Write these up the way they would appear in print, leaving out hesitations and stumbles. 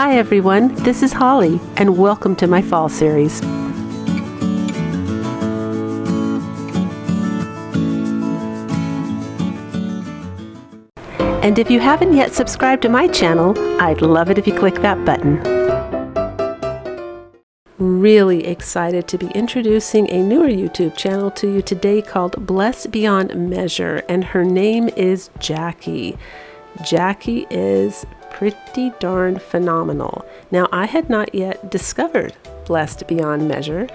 Hi everyone, this is Holly, and welcome to my fall series. And if you haven't yet subscribed to my channel, I'd love it if you click that button. Really excited to be introducing a newer YouTube channel to you today called Bless Beyond Measure, and her name is Jackie. Jackie is pretty darn phenomenal. Now, I had not yet discovered Blessed Beyond Measure,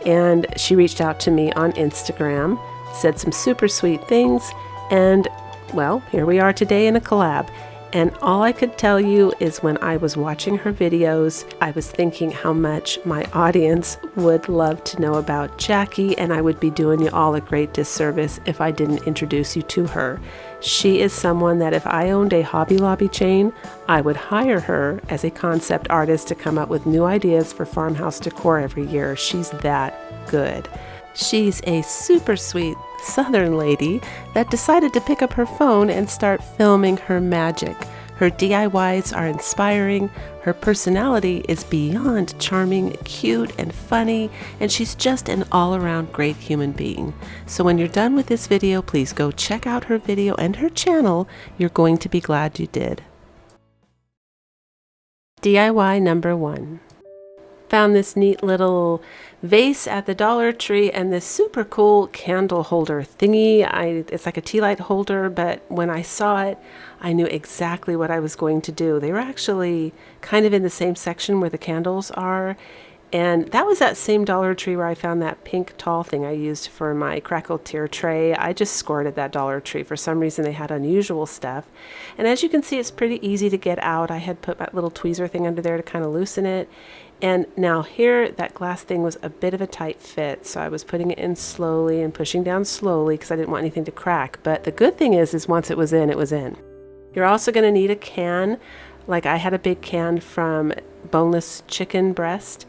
and she reached out to me on Instagram, said some super sweet things, and well, here we are today in a collab. And all I could tell you is when I was watching her videos, I was thinking how much my audience would love to know about Jackie, and I would be doing you all a great disservice if I didn't introduce you to her. She is someone that if I owned a Hobby Lobby chain, I would hire her as a concept artist to come up with new ideas for farmhouse decor every year. She's that good. She's a super sweet Southern lady that decided to pick up her phone and start filming her magic. Her DIYs are inspiring, her personality is beyond charming, cute, and funny, and she's just an all-around great human being. So when you're done with this video, please go check out her video and her channel. You're going to be glad you did. DIY number 1. Found this neat little vase at the Dollar Tree and this super cool candle holder thingy. It's like a tea light holder, but when I saw it, I knew exactly what I was going to do. They were actually kind of in the same section where the candles are, and that was that same Dollar Tree where I found that pink tall thing I used for my crackle tier tray. I just scored at that Dollar Tree. For some reason they had unusual stuff, and as you can see, it's pretty easy to get out. I had put my little tweezer thing under there to kind of loosen it. And now here, that glass thing was a bit of a tight fit, so I was putting it in slowly and pushing down slowly because I didn't want anything to crack. But the good thing is once it was in, it was in. You're also going to need a can. Like I had a big can from boneless chicken breast.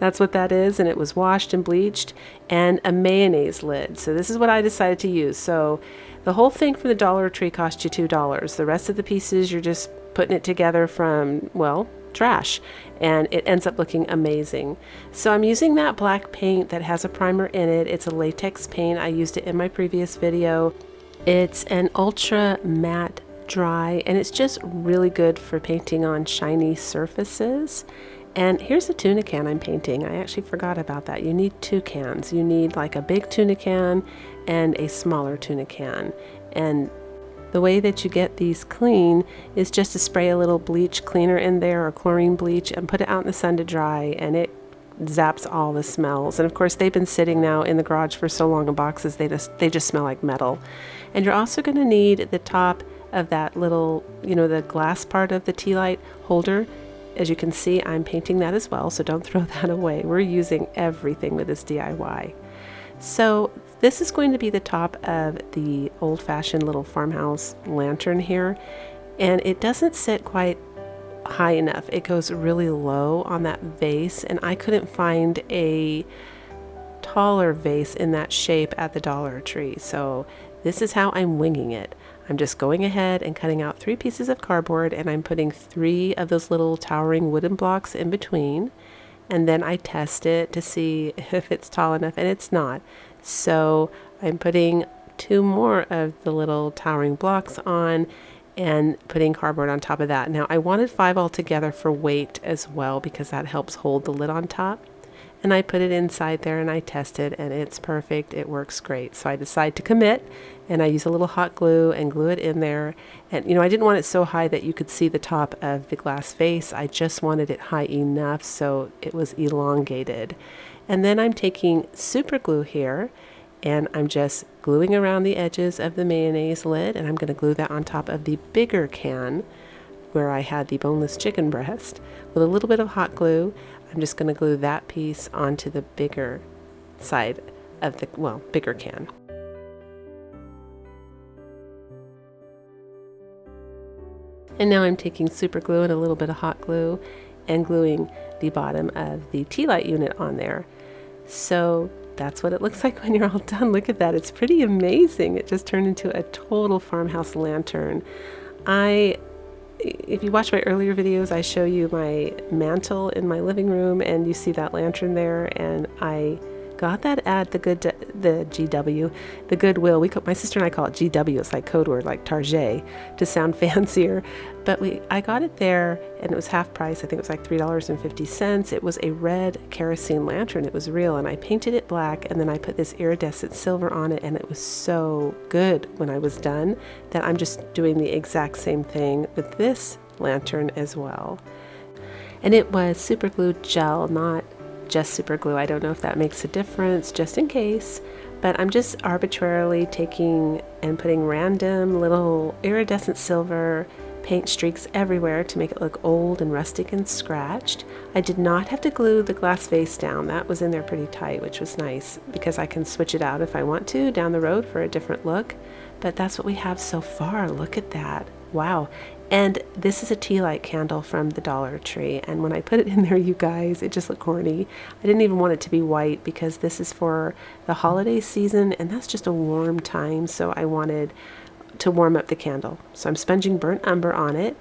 That's what that is, and it was washed and bleached, and a mayonnaise lid. So this is what I decided to use. So the whole thing from the Dollar Tree cost you $2. The rest of the pieces, you're just putting it together from, well, trash, and it ends up looking amazing. So I'm using that black paint that has a primer in it. It's a latex paint. I used it in my previous video. It's an ultra matte dry, and it's just really good for painting on shiny surfaces. And here's a tuna can I'm painting. I actually forgot about that. You need 2 cans. You need like a big tuna can and a smaller tuna can. And the way that you get these clean is just to spray a little bleach cleaner in there, or chlorine bleach, and put it out in the sun to dry, and it zaps all the smells. And of course, they've been sitting now in the garage for so long in boxes, they just smell like metal. And you're also going to need the top of that little, the glass part of the tea light holder. As you can see, I'm painting that as well, so don't throw that away. We're using everything with this DIY. So this is going to be the top of the old-fashioned little farmhouse lantern here, and it doesn't sit quite high enough. It goes really low on that vase, and I couldn't find a taller vase in that shape at the Dollar Tree. So this is how I'm winging it. I'm just going ahead and cutting out 3 pieces of cardboard, and I'm putting 3 of those little towering wooden blocks in between. And then I test it to see if it's tall enough, and it's not. So I'm putting 2 more of the little towering blocks on and putting cardboard on top of that. Now I wanted 5 altogether for weight as well, because that helps hold the lid on top. And I put it inside there and I tested, and it's perfect. It works great. So I decide to commit, and I use a little hot glue and glue it in there. And I didn't want it so high that you could see the top of the glass vase. I just wanted it high enough so it was elongated. And then I'm taking super glue here, and I'm just gluing around the edges of the mayonnaise lid, and I'm going to glue that on top of the bigger can where I had the boneless chicken breast. With a little bit of hot glue, I'm just going to glue that piece onto the bigger side of the, bigger can. And now I'm taking super glue and a little bit of hot glue and gluing the bottom of the tea light unit on there. So that's what it looks like when you're all done. Look at that. It's pretty amazing. It just turned into a total farmhouse lantern. if you watch my earlier videos, I show you my mantle in my living room, and you see that lantern there, and I got that at the GW, the Goodwill. My sister and I call it GW. It's like code word, like Target, to sound fancier. But I got it there, and it was half price. I think it was like $3.50. It was a red kerosene lantern. It was real, and I painted it black, and then I put this iridescent silver on it, and it was so good when I was done that I'm just doing the exact same thing with this lantern as well. And it was super glue gel, not just super glue. I don't know if that makes a difference, just in case, but I'm just arbitrarily taking and putting random little iridescent silver paint streaks everywhere to make it look old and rustic and scratched. I did not have to glue the glass vase down. That was in there pretty tight, which was nice because I can switch it out if I want to down the road for a different look. But that's what we have so far. Look at that. Wow. And this is a tea light candle from the Dollar Tree, and when I put it in there, you guys, it just looked corny. I didn't even want it to be white because this is for the holiday season, and that's just a warm time, so I wanted to warm up the candle. So I'm sponging burnt umber on it.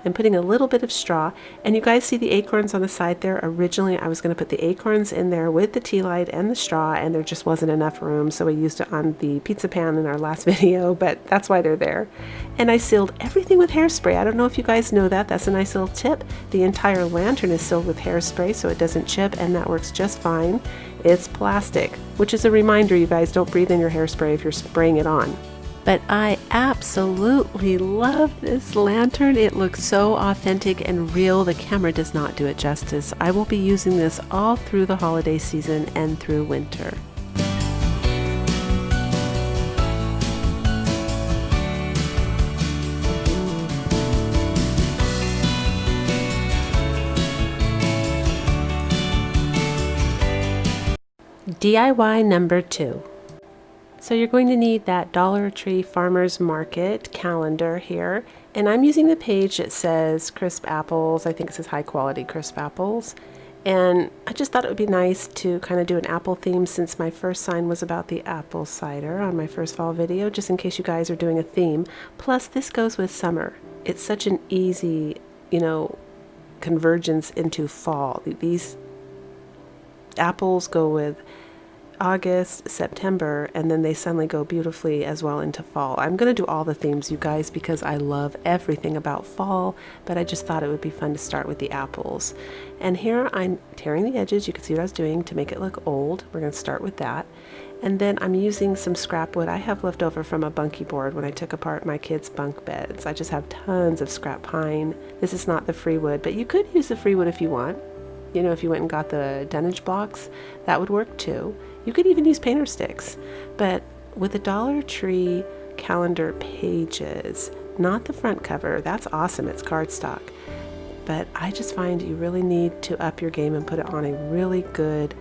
I'm putting a little bit of straw, and you guys see the acorns on the side there. Originally I was going to put the acorns in there with the tea light and the straw, and there just wasn't enough room, so we used it on the pizza pan in our last video, but that's why they're there. And I sealed everything with hairspray. I don't know if you guys know that. That's a nice little tip. The entire lantern is sealed with hairspray so it doesn't chip, and that works just fine. It's plastic, which is a reminder, you guys, don't breathe in your hairspray if you're spraying it on. But I absolutely love this lantern. It looks so authentic and real. The camera does not do it justice. I will be using this all through the holiday season and through winter. DIY number 2. So you're going to need that Dollar Tree Farmers Market calendar here, and I'm using the page that says crisp apples. I think it says high quality crisp apples, and I just thought it would be nice to kind of do an apple theme since my first sign was about the apple cider on my first fall video, just in case you guys are doing a theme. Plus this goes with summer. It's such an easy, convergence into fall. These apples go with August, September, and then they suddenly go beautifully as well into fall. I'm going to do all the themes, you guys, because I love everything about fall, but I just thought it would be fun to start with the apples. And here I'm tearing the edges. You can see what I was doing to make it look old. We're going to start with that. And then I'm using some scrap wood I have left over from a bunkie board when I took apart my kids' bunk beds. I just have tons of scrap pine. This is not the free wood, but you could use the free wood if you want. If you went and got the dunnage blocks, that would work too. You could even use painter sticks, but with the Dollar Tree calendar pages, not the front cover, that's awesome, it's cardstock. But I just find you really need to up your game and put it on a really good,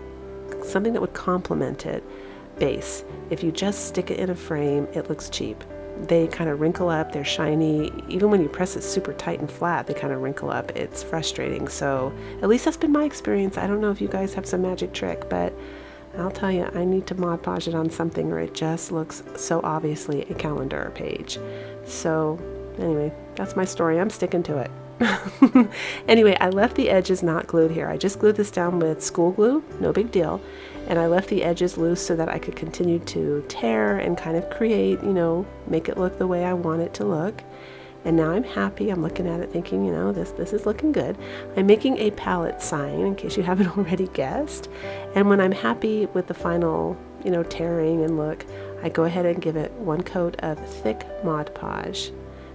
something that would complement it, base. If you just stick it in a frame, it looks cheap. They kind of wrinkle up, they're shiny. Even when you press it super tight and flat, they kind of wrinkle up. It's frustrating. So at least that's been my experience. I don't know if you guys have some magic trick, but I'll tell you, I need to Mod Podge it on something or it just looks so obviously a calendar page. So anyway, that's my story. I'm sticking to it. Anyway, I left the edges not glued here. I just glued this down with school glue, no big deal. And I left the edges loose so that I could continue to tear and kind of create, make it look the way I want it to look. And now I'm happy. I'm looking at it thinking, this is looking good. I'm making a palette sign in case you haven't already guessed. And when I'm happy with the final, tearing and look, I go ahead and give it one coat of thick Mod Podge.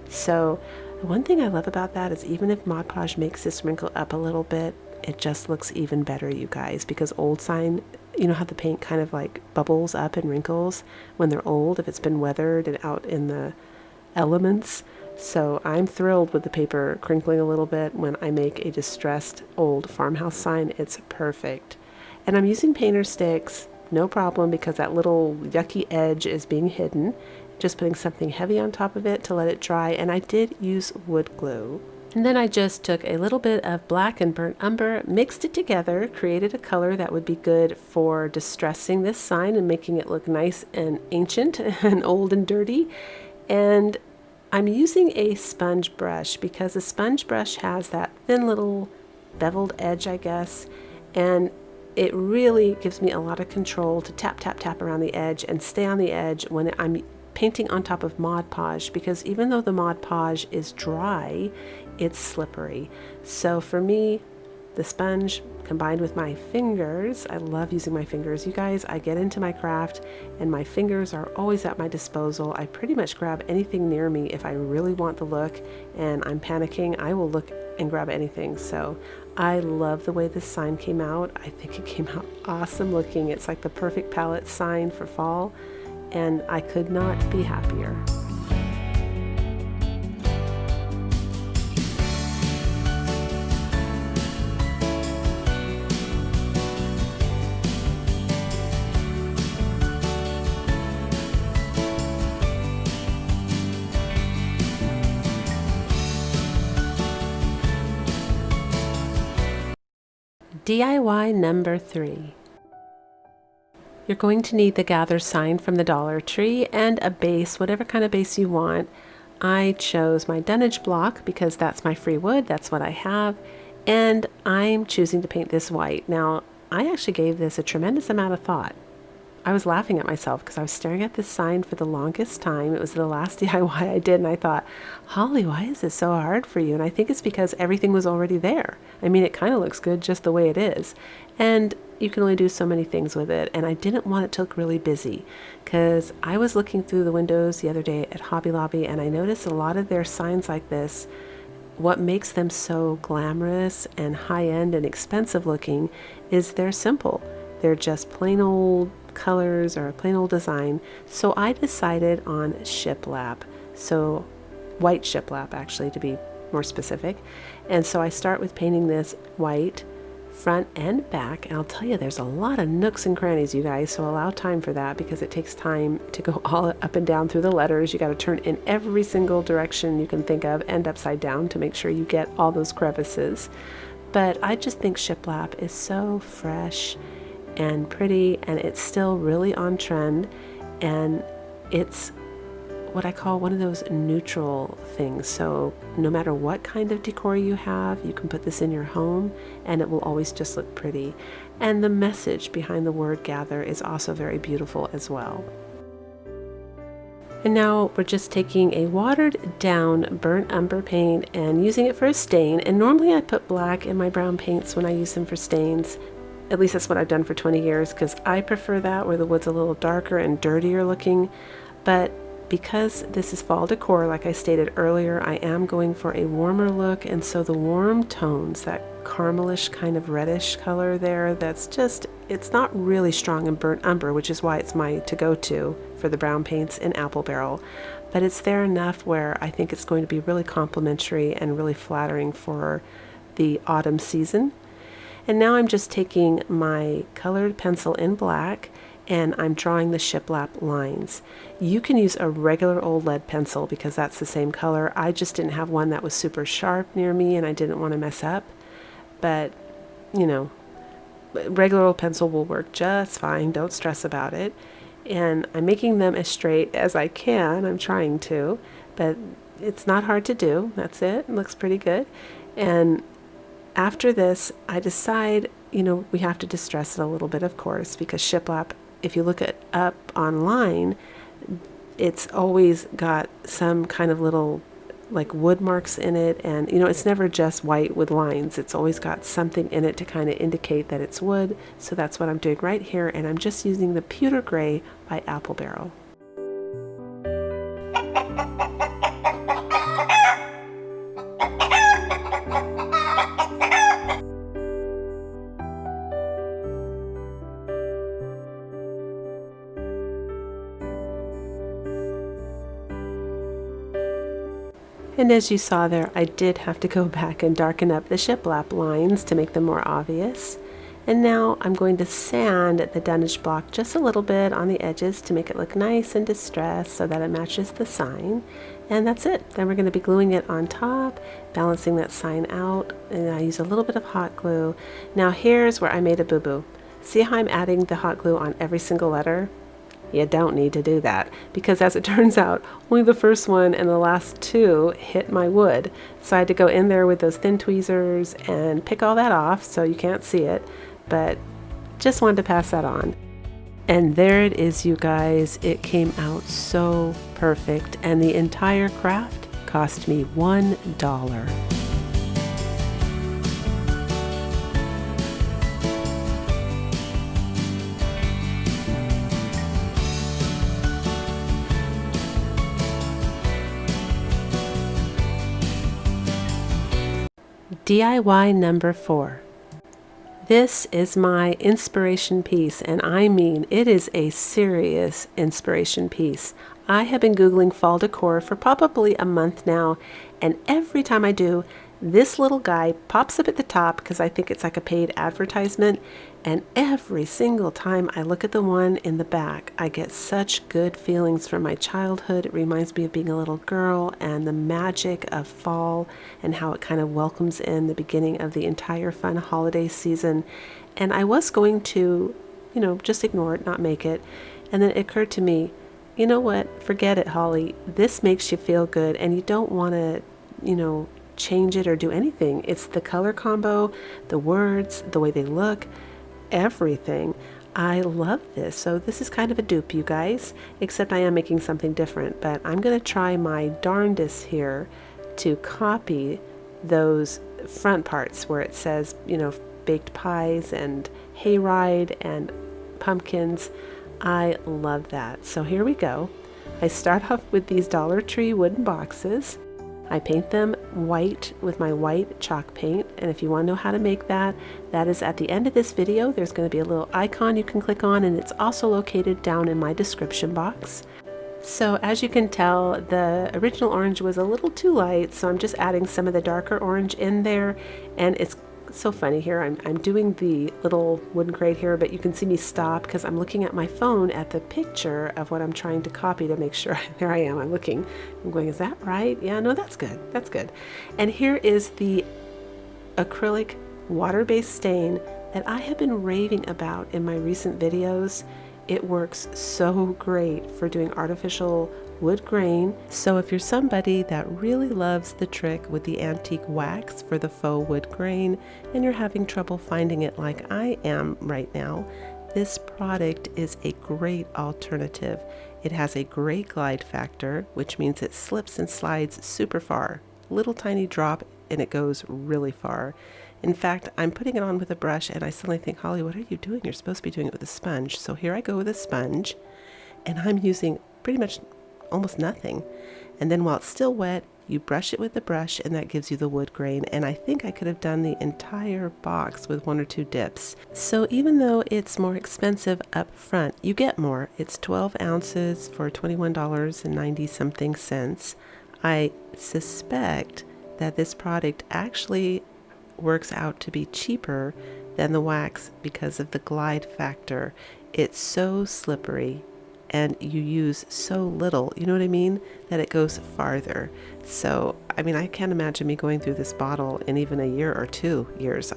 So the one thing I love about that is even if Mod Podge makes this wrinkle up a little bit, it just looks even better, you guys, because old sign, how the paint kind of like bubbles up and wrinkles when they're old, if it's been weathered and out in the elements. So I'm thrilled with the paper crinkling a little bit when I make a distressed old farmhouse sign. It's perfect. And I'm using painter sticks, no problem, because that little yucky edge is being hidden. Just putting something heavy on top of it to let it dry, and I did use wood glue. And then I just took a little bit of black and burnt umber, mixed it together, created a color that would be good for distressing this sign and making it look nice and ancient and old and dirty. And I'm using a sponge brush because a sponge brush has that thin little beveled edge, I guess, and it really gives me a lot of control to tap, tap, tap around the edge and stay on the edge when I'm painting on top of Mod Podge, because even though the Mod Podge is dry, it's slippery. So for me, the sponge combined with my fingers, I love using my fingers. You guys, I get into my craft and my fingers are always at my disposal. I pretty much grab anything near me if I really want the look and I'm panicking, I will look and grab anything. So I love the way this sign came out. I think it came out awesome looking. It's like the perfect palette sign for fall, and I could not be happier. DIY number 3. You're going to need the gather sign from the Dollar Tree and a base, whatever kind of base you want. I chose my dunnage block because that's my free wood, that's what I have, and I'm choosing to paint this white. Now, I actually gave this a tremendous amount of thought. I was laughing at myself because I was staring at this sign for the longest time. It was the last DIY I did, and I thought, Holly, why is this so hard for you? And I think it's because everything was already there. I mean, it kind of looks good just the way it is. And you can only do so many things with it. And I didn't want it to look really busy because I was looking through the windows the other day at Hobby Lobby, and I noticed a lot of their signs like this. What makes them so glamorous and high-end and expensive looking is they're simple. They're just plain old colors or a plain old design. So I decided on shiplap, so white shiplap actually, to be more specific. And so I start with painting this white front and back, and I'll tell you, there's a lot of nooks and crannies, you guys, so allow time for that because it takes time to go all up and down through the letters. You got to turn in every single direction you can think of and upside down to make sure you get all those crevices. But I just think shiplap is so fresh and pretty, and it's still really on trend, and it's what I call one of those neutral things. So no matter what kind of decor you have, you can put this in your home and it will always just look pretty. And the message behind the word gather is also very beautiful as well. And now we're just taking a watered down burnt umber paint and using it for a stain. And normally I put black in my brown paints when I use them for stains. At least that's what I've done for 20 years because I prefer that, where the wood's a little darker and dirtier looking. But because this is fall decor, like I stated earlier, I am going for a warmer look, and so the warm tones, that caramelish kind of reddish color there, that's just, it's not really strong in burnt umber, which is why it's my to-go-to for the brown paints in Apple Barrel. But it's there enough where I think it's going to be really complimentary and really flattering for the autumn season. And now I'm just taking my colored pencil in black and I'm drawing the shiplap lines. You can use a regular old lead pencil because that's the same color. I just didn't have one that was super sharp near me and I didn't want to mess up. But, you know, regular old pencil will work just fine. Don't stress about it. And I'm making them as straight as I can. I'm trying to, but it's not hard to do. That's it. It looks pretty good. And after this, I decide, you know, we have to distress it a little bit, of course, because shiplap, if you look it up online, it's always got some kind of little like wood marks in it, and you know, it's never just white with lines. It's always got something in it to kind of indicate that it's wood. So that's what I'm doing right here, and I'm just using the Pewter Gray by Apple Barrel. And as you saw there, I did have to go back and darken up the shiplap lines to make them more obvious. And now I'm going to sand the dunnage block just a little bit on the edges to make it look nice and distressed so that it matches the sign. And that's it. Then we're going to be gluing it on top, balancing that sign out, and I use a little bit of hot glue. Now here's where I made a boo-boo. See how I'm adding the hot glue on every single letter? You don't need to do that, because as it turns out, only the first one and the last two hit my wood. So I had to go in there with those thin tweezers and pick all that off so you can't see it, but just wanted to pass that on. And there it is, you guys. It came out so perfect, and the entire craft cost me $1. DIY number 4. This is my inspiration piece, and I mean it is a serious inspiration piece. I have been Googling fall decor for probably a month now, and every time I do, this little guy pops up at the top because I think it's like a paid advertisement, and every single time I look at the one in the back, I get such good feelings from my childhood. It reminds me of being a little girl and the magic of fall and how it kind of welcomes in the beginning of the entire fun holiday season. And I was going to, just ignore it, not make it. And then it occurred to me, you know what, forget it, Holly. This makes you feel good, and you don't want to, change it or do anything. It's the color combo, the words, the way they look, everything. I love this. So this is kind of a dupe, you guys, except I am making something different, but I'm going to try my darndest here to copy those front parts where it says, baked pies and hayride and pumpkins. I love that. So here we go. I start off with these Dollar Tree wooden boxes. I paint them white with my white chalk paint, and if you want to know how to make that, that is at the end of this video. There's going to be a little icon you can click on, and it's also located down in my description box. So as you can tell, the original orange was a little too light, so I'm just adding some of the darker orange in there, and it's so funny here. I'm doing the little wooden crate here, but you can see me stop because I'm looking at my phone at the picture of what I'm trying to copy to make sure. There I am. I'm looking. I'm going, is that right? Yeah, no, that's good. That's good. And here is the acrylic water-based stain that I have been raving about in my recent videos. It works so great for doing artificial wood grain. So if you're somebody that really loves the trick with the antique wax for the faux wood grain and you're having trouble finding it like I am right now, this product is a great alternative. It has a great glide factor, which means it slips and slides super far. Little tiny drop and it goes really far. In fact, I'm putting it on with a brush and I suddenly think, Holly, what are you doing? You're supposed to be doing it with a sponge. So here I go with a sponge, and I'm using pretty much almost nothing. And then while it's still wet, you brush it with the brush, and that gives you the wood grain. And I think I could have done the entire box with 1 or 2 dips. So even though it's more expensive up front, you get more. It's 12 ounces for $21.90 something cents. I suspect that this product actually works out to be cheaper than the wax because of the glide factor. It's so slippery and you use so little, you know what I mean, that it goes farther. So I mean, I can't imagine me going through this bottle in even a year or 2 years.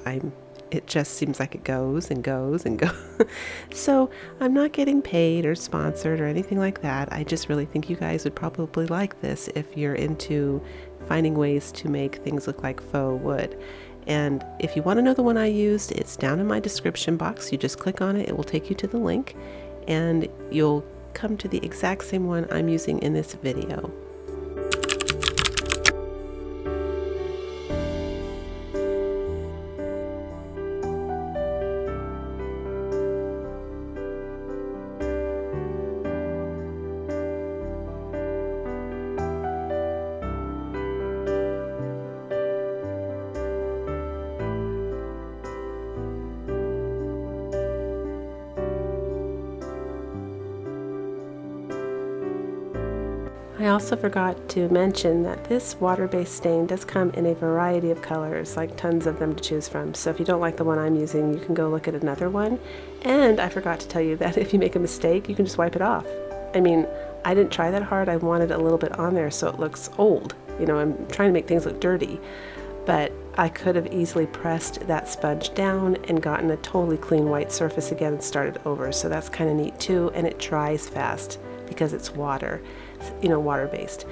It just seems like it goes and goes and goes. So I'm not getting paid or sponsored or anything like that. I just really think you guys would probably like this if you're into finding ways to make things look like faux wood. And if you want to know the one I used, it's down in my description box. You just click on it, it will take you to the link, and you'll come to the exact same one I'm using in this video. I also forgot to mention that this water-based stain does come in a variety of colors, like tons of them to choose from. So if you don't like the one I'm using, you can go look at another one. And I forgot to tell you that if you make a mistake, you can just wipe it off. I mean, I didn't try that hard. I wanted a little bit on there so it looks old. You know, I'm trying to make things look dirty. but I could have easily pressed that sponge down and gotten a totally clean white surface again and started over. So that's kind of neat too, and it dries fast because it's water, you know, water-based.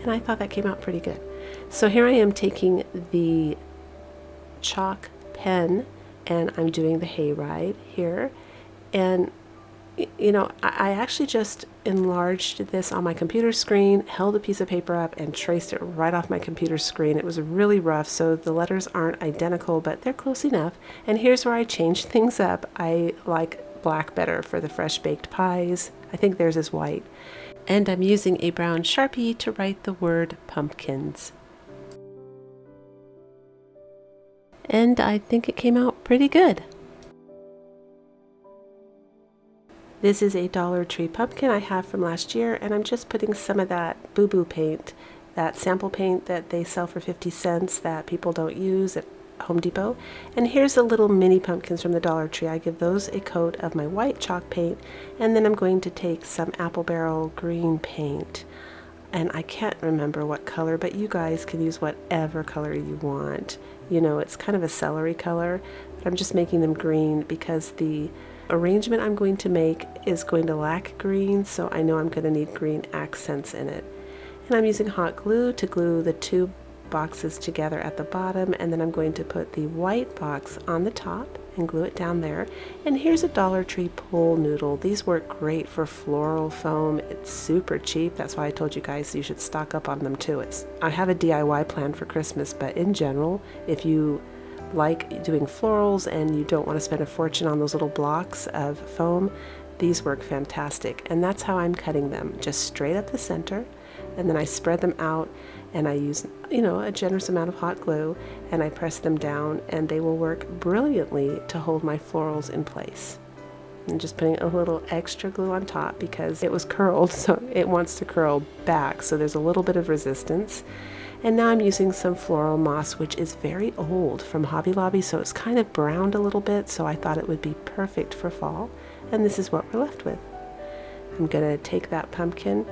And I thought that came out pretty good. So here I am taking the chalk pen and I'm doing the hayride here. And you know, I actually just enlarged this on my computer screen, held a piece of paper up and traced it right off my computer screen. It was really rough, so the letters aren't identical, but they're close enough. And here's where I changed things up. I like black better for the fresh baked pies. I think theirs is white. And I'm using a brown Sharpie to write the word pumpkins. And I think it came out pretty good. This is a Dollar Tree pumpkin I have from last year, and I'm just putting some of that boo-boo paint, that sample paint that they sell for 50 cents that people don't use at Home Depot. And here's the little mini pumpkins from the Dollar Tree. I give those a coat of my white chalk paint, and then I'm going to take some apple barrel green paint. And I can't remember what color, but you guys can use whatever color you want. You know, it's kind of a celery color, but I'm just making them green because the arrangement I'm going to make is going to lack green, so I know I'm going to need green accents in it. And I'm using hot glue to glue the two boxes together at the bottom, and then I'm going to put the white box on the top and glue it down there. And here's a Dollar Tree pool noodle. These work great for floral foam. It's super cheap. That's why I told you guys you should stock up on them too. I have a DIY plan for Christmas, but in general, if you like doing florals and you don't want to spend a fortune on those little blocks of foam, these work fantastic. And that's how I'm cutting them, just straight up the center, and then I spread them out and I use, you know, a generous amount of hot glue, and I press them down, and they will work brilliantly to hold my florals in place. I'm just putting a little extra glue on top because it was curled, so it wants to curl back, so there's a little bit of resistance. And now I'm using some floral moss, which is very old from Hobby Lobby, so it's kind of browned a little bit, so I thought it would be perfect for fall. And this is what we're left with. I'm gonna take that pumpkin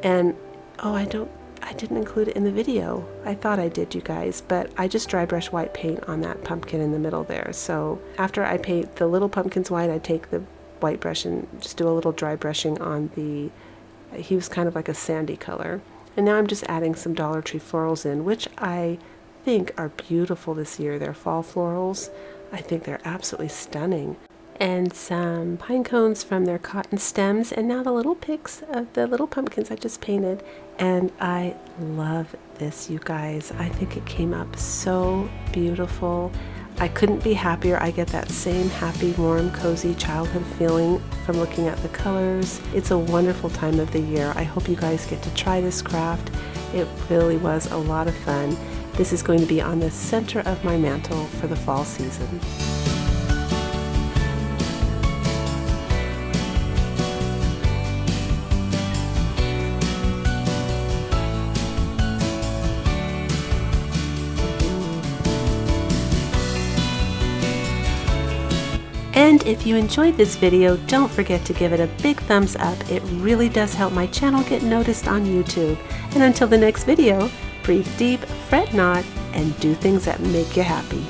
and, oh, I didn't include it in the video. I thought I did, you guys, but I just dry brush white paint on that pumpkin in the middle there. So after I paint the little pumpkins white, I take the white brush and just do a little dry brushing on the, he was kind of like a sandy color. And now I'm just adding some Dollar Tree florals in, which I think are beautiful this year. They're fall florals. I think they're absolutely stunning. And some pine cones from their cotton stems, and now the little pics of the little pumpkins I just painted. And I love this, you guys. I think it came up so beautiful. I couldn't be happier. I get that same happy, warm, cozy childhood feeling from looking at the colors. It's a wonderful time of the year. I hope you guys get to try this craft. It really was a lot of fun. This is going to be on the center of my mantle for the fall season. And if you enjoyed this video, don't forget to give it a big thumbs up. It really does help my channel get noticed on YouTube. And until the next video, breathe deep, fret not, and do things that make you happy.